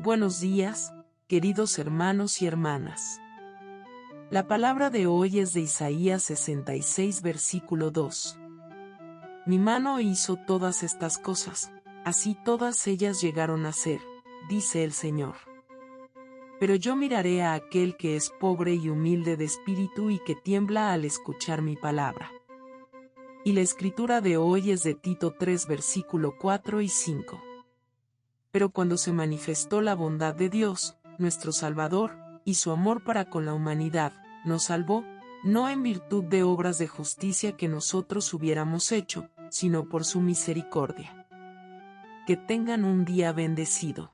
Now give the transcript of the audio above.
Buenos días, queridos hermanos y hermanas. La palabra de hoy es de Isaías 66, versículo 2. Mi mano hizo todas estas cosas, así todas ellas llegaron a ser, dice el Señor. Pero yo miraré a aquel que es pobre y humilde de espíritu y que tiembla al escuchar mi palabra. Y la escritura de hoy es de Tito 3, versículo 4 y 5. Pero cuando se manifestó la bondad de Dios, nuestro Salvador, y su amor para con la humanidad, nos salvó, no en virtud de obras de justicia que nosotros hubiéramos hecho, sino por su misericordia. Que tengan un día bendecido.